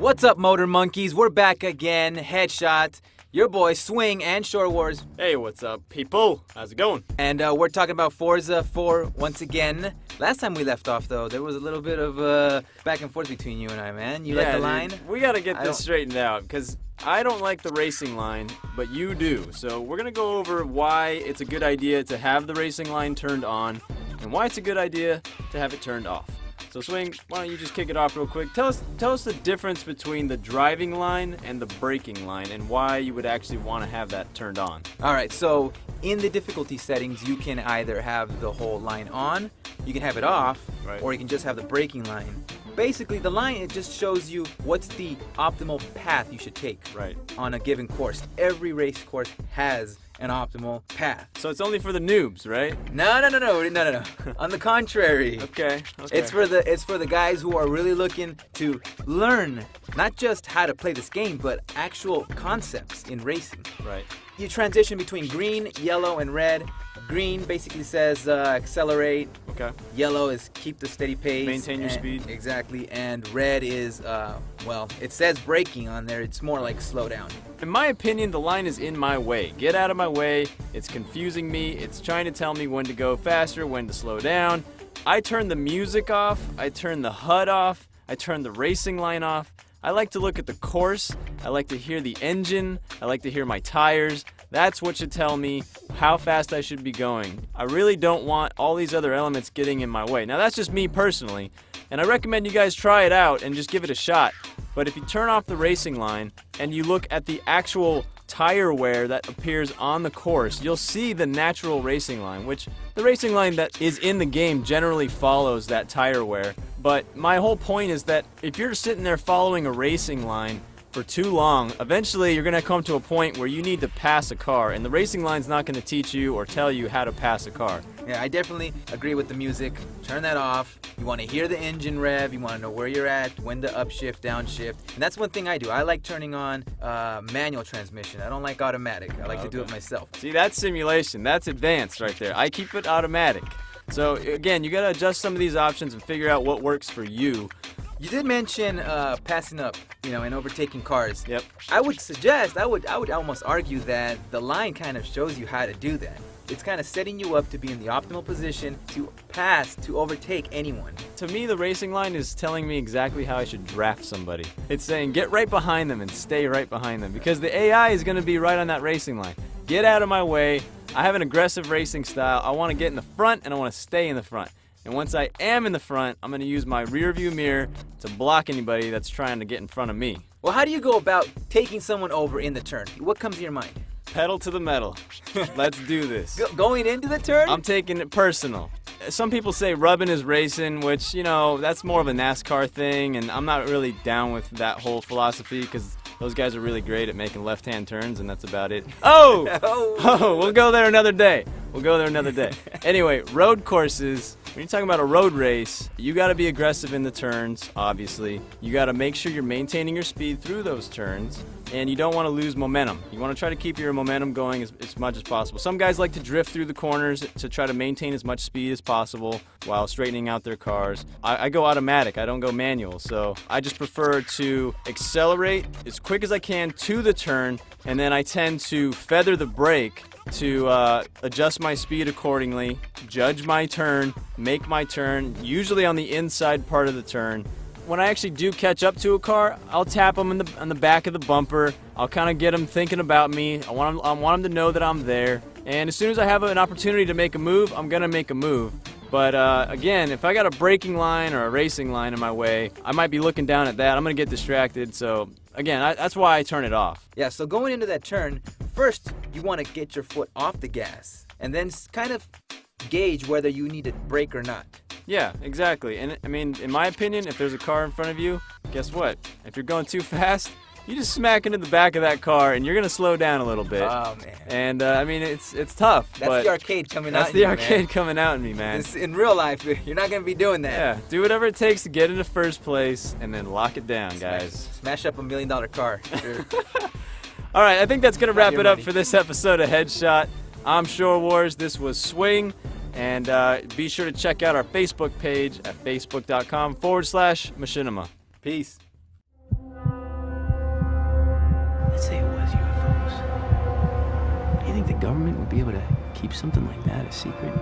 What's up, Motor Monkeys? We're back again. Headshot, your boy Swing and Shorewarz. Hey, what's up, people? How's it going? And we're talking about Forza 4 once again. Last time we left off, though, there was a little bit of back and forth between you and I, man. You like the line? Dude, we gotta get this straightened out, because I don't like the racing line, but you do. So we're gonna go over why it's a good idea to have the racing line turned on, and why it's a good idea to have it turned off. So Swing, why don't you just kick it off real quick? Tell us the difference between the driving line and the braking line, and why you would actually want to have that turned on. All right, so in the difficulty settings, you can either have the whole line on, you can have it off, right, or you can just have the braking line. Basically, the line, it just shows you what's the optimal path you should take on a given course. Every race course has an optimal path. So it's only for the noobs, right? No. On the contrary. Okay. It's for the guys who are really looking to learn not just how to play this game, but actual concepts in racing. Right. You transition between green, yellow, and red. Green basically says accelerate. Okay. Yellow is keep the steady pace. Maintain your speed. Exactly. And red is, well, it says braking on there. It's more like slow down. In my opinion, the line is in my way. Get out of my way. It's confusing me. It's trying to tell me when to go faster, when to slow down. I turn the music off. I turn the HUD off. I turn the racing line off. I like to look at the course. I like to hear the engine. I like to hear my tires. That's what should tell me how fast I should be going. I really don't want all these other elements getting in my way. Now that's just me personally, and I recommend you guys try it out and just give it a shot. But if you turn off the racing line and you look at the actual tire wear that appears on the course, you'll see the natural racing line, which the racing line that is in the game generally follows that tire wear. But my whole point is that if you're sitting there following a racing line for too long, eventually you're going to come to a point where you need to pass a car, and the racing line's not going to teach you or tell you how to pass a car. Yeah, I definitely agree with the music. Turn that off. You want to hear the engine rev. You want to know where you're at, when to upshift, downshift. And that's one thing I do. I like turning on manual transmission. I don't like automatic. I like to do it myself. See, that's simulation. That's advanced right there. I keep it automatic. So again, you got to adjust some of these options and figure out what works for you. You did mention passing up, and overtaking cars. Yep. I would almost argue that the line kind of shows you how to do that. It's kind of setting you up to be in the optimal position to pass, to overtake anyone. To me, the racing line is telling me exactly how I should draft somebody. It's saying get right behind them and stay right behind them, because the AI is going to be right on that racing line. Get out of my way. I have an aggressive racing style. I want to get in the front and I want to stay in the front. And once I am in the front, I'm going to use my rear view mirror to block anybody that's trying to get in front of me. Well, how do you go about taking someone over in the turn? What comes to your mind? Pedal to the metal. Let's do this. Going into the turn? I'm taking it personal. Some people say rubbing is racing, which, that's more of a NASCAR thing, and I'm not really down with that whole philosophy, because those guys are really great at making left-hand turns, and that's about it. Oh, we'll go there another day. Anyway, road courses, when you're talking about a road race, you got to be aggressive in the turns, obviously. You got to make sure you're maintaining your speed through those turns, and you don't want to lose momentum. You want to try to keep your momentum going as much as possible. Some guys like to drift through the corners to try to maintain as much speed as possible while straightening out their cars. I go automatic, I don't go manual, so I just prefer to accelerate as quick as I can to the turn, and then I tend to feather the brake to adjust my speed accordingly, judge my turn, make my turn, usually on the inside part of the turn. When I actually do catch up to a car, I'll tap them on the back of the bumper. I'll kind of get them thinking about me. I want them to know that I'm there. And as soon as I have an opportunity to make a move, I'm going to make a move. But again, if I got a braking line or a racing line in my way, I might be looking down at that. I'm going to get distracted. So again, that's why I turn it off. Yeah, so going into that turn, first you want to get your foot off the gas and then kind of gauge whether you need to brake or not. Yeah, exactly. And I mean, in my opinion, if there's a car in front of you, guess what? If you're going too fast, you just smack into the back of that car and you're going to slow down a little bit. Oh, man. And I mean, it's tough. That's the arcade coming out. That's the arcade coming out in me, man. In real life, you're not going to be doing that. Yeah, do whatever it takes to get into first place and then lock it down, guys. Smash up $1 million car. Sure. All right, I think that's going to wrap it up for this episode of Headshot. I'm Shorewarz. This was Swing. And be sure to check out our Facebook page at facebook.com/machinima. Peace. You think the government would be able to keep something like that a secret?